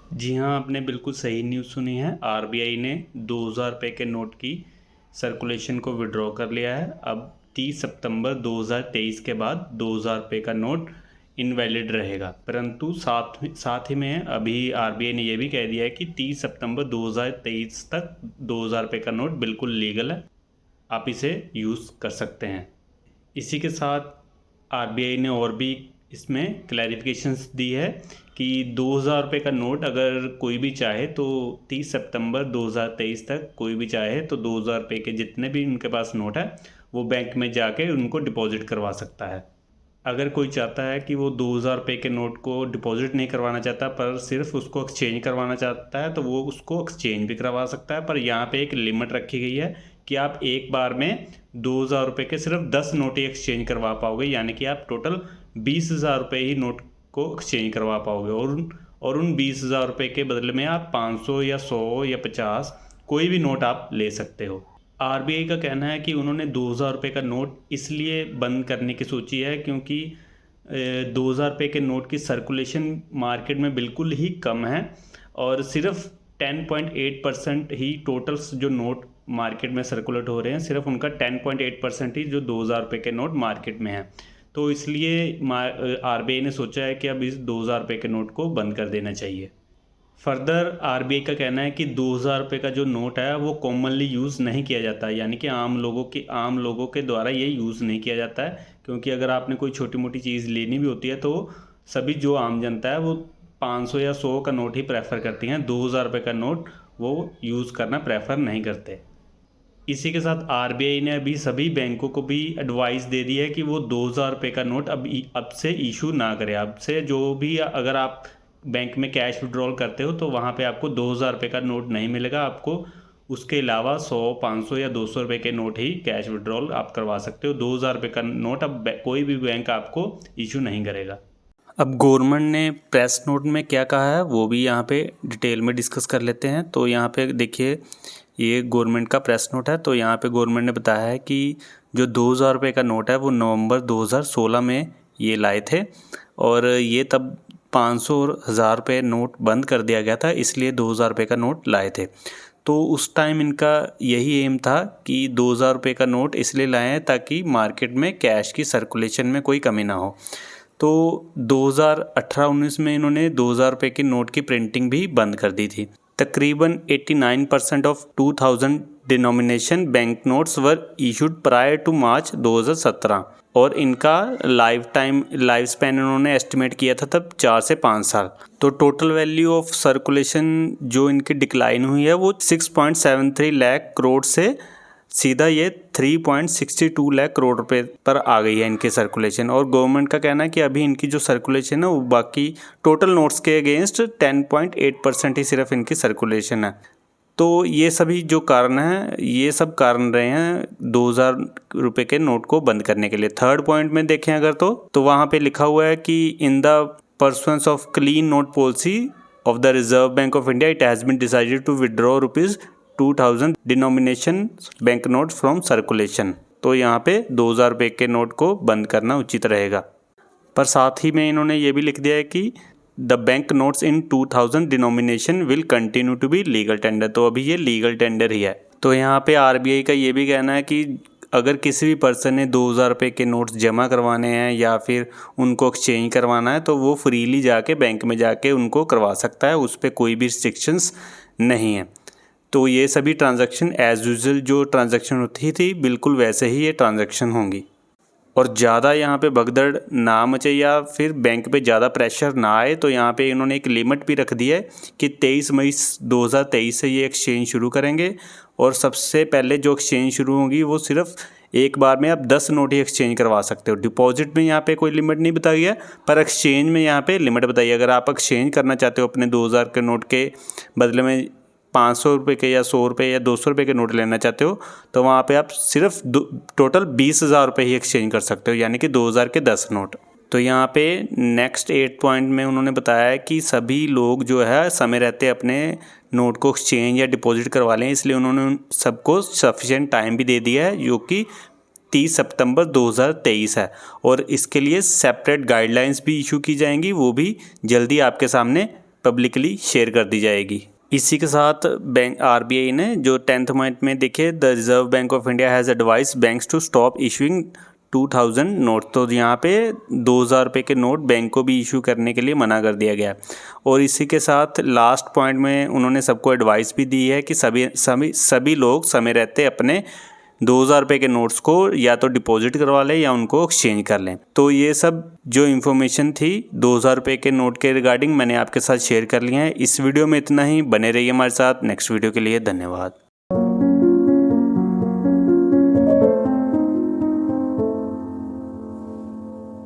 जी हाँ, आपने बिल्कुल सही न्यूज़ सुनी है। आरबीआई ने 2000 रुपये के नोट की सर्कुलेशन को विड्रॉ कर लिया है। अब 30 सितंबर 2023 के बाद 2000 रुपये का नोट इनवैलिड रहेगा। परंतु साथ ही में अभी आरबीआई ने यह भी कह दिया है कि 30 सितंबर 2023 तक 2000 रुपये का नोट बिल्कुल लीगल है, आप इसे यूज़ कर सकते हैं। इसी के साथ आरबीआई ने और भी इसमें क्लैरिफिकेशंस दी है कि 2000 रुपये का नोट अगर कोई भी चाहे तो 30 सितंबर 2023 तक कोई भी चाहे तो 2000 रुपये के जितने भी उनके पास नोट है वो बैंक में जाके उनको डिपॉजिट करवा सकता है। अगर कोई चाहता है कि वो 2000 रुपये के नोट को डिपॉजिट नहीं करवाना चाहता पर सिर्फ उसको एक्सचेंज करवाना चाहता है तो वो उसको एक्सचेंज भी करवा सकता है, पर यहाँ पे एक लिमिट रखी गई है कि आप एक बार में 2000 रुपये के सिर्फ 10 नोट ही एक्सचेंज करवा पाओगे, यानी कि आप टोटल 20,000 रुपये ही नोट को एक्सचेंज करवा पाओगे। और उन 20,000 रुपये के बदले में आप 500 या 100 या 50 कोई भी नोट आप ले सकते हो। आरबीआई का कहना है कि उन्होंने 2000 रुपये का नोट इसलिए बंद करने की सोची है क्योंकि 2000 रुपये के नोट की सर्कुलेशन मार्केट में बिल्कुल ही कम है और सिर्फ 10.8% ही टोटल्स जो नोट मार्केट में सर्कुलेट हो रहे हैं, सिर्फ उनका 10.8% ही जो 2000 रुपये के नोट मार्केट में हैं। तो इसलिए आरबीआई ने सोचा है कि अब इस 2000 रुपये के नोट को बंद कर देना चाहिए। फर्दर आरबीआई का कहना है कि 2000 रुपये का जो नोट है वो कॉमनली यूज़ नहीं किया जाता है, यानी कि आम लोगों के द्वारा ये यूज़ नहीं किया जाता है, क्योंकि अगर आपने कोई छोटी मोटी चीज़ लेनी भी होती है तो सभी जो आम जनता है वो 500 या 100 का नोट ही प्रेफर करती हैं, 2000 रुपये का नोट वो यूज़ करना प्रेफर नहीं करते। इसी के साथ आरबीआई ने अभी सभी बैंकों को भी एडवाइस दे दी है कि वो 2000 रुपये का नोट अब से इशू ना करें। अब से जो भी अगर आप बैंक में कैश विड्रॉल करते हो तो वहाँ पे आपको 2000 रुपये का नोट नहीं मिलेगा, आपको उसके अलावा 100, 500 या 200 रुपये के नोट ही कैश विड्रॉल आप करवा सकते हो। 2000 रुपये का नोट अब कोई भी बैंक आपको इशू नहीं करेगा। अब गवर्नमेंट ने प्रेस नोट में क्या कहा है वो भी यहाँ पे डिटेल में डिस्कस कर लेते हैं। तो यहाँ पे देखिए, ये गवर्नमेंट का प्रेस नोट है। तो यहाँ पे गवर्नमेंट ने बताया है कि जो 2000 रुपये का नोट है वो नवंबर 2016 में ये लाए थे और ये तब 500 और 1000 रुपये नोट बंद कर दिया गया था, इसलिए 2000 रुपये का नोट लाए थे। तो उस टाइम इनका यही एम था कि 2000 रुपये का नोट इसलिए लाए हैं ताकि मार्केट में कैश की सर्कुलेशन में कोई कमी ना हो। तो 2018-19 में इन्होंने 2000 रुपये के नोट की प्रिंटिंग भी बंद कर दी थी। तकरीबन 89% of 2000 denomination bank notes were issued prior to March 2017 और इनका लाइफ स्पैन इन्होंने एस्टिमेट किया था तब 4 से 5 साल। तो टोटल वैल्यू ऑफ सर्कुलेशन जो इनकी डिक्लाइन हुई है वो 6.73 लाख करोड़ से सीधा ये 3.62 लाख करोड़ रुपए पर आ गई है इनकी सर्कुलेशन। और गवर्नमेंट का कहना है कि अभी इनकी जो सर्कुलेशन है वो बाकी टोटल नोट्स के अगेंस्ट 10.8% ही सिर्फ इनकी सर्कुलेशन है। तो ये सभी जो कारण हैं, ये सब कारण रहे हैं 2000 रुपये के नोट को बंद करने के लिए। थर्ड पॉइंट में देखें अगर तो वहाँ पे लिखा हुआ है कि in the pursuance of clean note policy of the Reserve Bank of India it has been decided to withdraw ₹2000 denomination bank note from circulation. तो यहाँ पे 2000 रुपये के नोट को बंद करना उचित रहेगा। पर साथ ही में इन्होंने ये भी लिख दिया है कि the bank notes in 2000 denomination will continue to be legal tender. तो अभी ये लीगल टेंडर ही है। तो यहाँ पे आरबीआई का ये भी कहना है कि अगर किसी भी पर्सन ने 2000 रुपये के नोट्स जमा करवाने हैं या फिर उनको एक्सचेंज करवाना है तो वो फ्रीली जाके बैंक में जाके उनको करवा सकता है, उस पर कोई भी रिस्ट्रिक्शंस नहीं है। तो ये सभी ट्रांजैक्शन एज़ यूजुअल जो ट्रांजैक्शन होती थी बिल्कुल वैसे ही ये ट्रांजैक्शन होंगी और ज़्यादा यहाँ पे भगदड़ ना मचे या फिर बैंक पे ज़्यादा प्रेशर ना आए। तो यहाँ पे इन्होंने एक लिमिट भी रख दी है कि 23 मई 2023 से ये एक्सचेंज शुरू करेंगे और सबसे पहले जो एक्सचेंज शुरू होगी वो सिर्फ एक बार में आप 10 नोट ही एक्सचेंज करवा सकते हो। डिपॉजिट में यहाँ पे कोई लिमिट नहीं बताई है, पर एक्सचेंज में यहाँ पे लिमिट बताई है। अगर आप एक्सचेंज करना चाहते हो अपने 2000 के नोट के बदले में 500 रुपये के या 100 रुपये या 200 रुपये के नोट लेना चाहते हो तो वहाँ पे आप सिर्फ टोटल 20,000 रुपये ही एक्सचेंज कर सकते हो, यानी कि 2000 के 10 नोट। तो यहाँ पे नेक्स्ट 8 पॉइंट में उन्होंने बताया है कि सभी लोग जो है समय रहते अपने नोट को एक्सचेंज या डिपॉजिट करवा लें, इसलिए उन्होंने सबको सफिशेंट टाइम भी दे दिया है जो कि 30 सितंबर 2023 है। और इसके लिए सेपरेट गाइडलाइंस भी इशू की जाएंगी, वो भी जल्दी आपके सामने पब्लिकली शेयर कर दी जाएगी। इसी के साथ बैंक आरबीआई ने जो 10th पॉइंट में देखिए, the Reserve Bank of India has advise banks to stop issuing 2000 note. तो यहाँ पे 2000 रुपये के नोट बैंक को भी इशू करने के लिए मना कर दिया गया। और इसी के साथ लास्ट पॉइंट में उन्होंने सबको एडवाइस भी दी है कि सभी लोग समय रहते अपने 2000 रुपये के नोट्स को या तो डिपॉजिट करवा लें या उनको एक्सचेंज कर लें। तो ये सब जो इन्फॉर्मेशन थी 2000 रुपये के नोट के रिगार्डिंग मैंने आपके साथ शेयर कर लिया है। इस वीडियो में इतना ही। बने रहिए हमारे साथ। नेक्स्ट वीडियो के लिए धन्यवाद।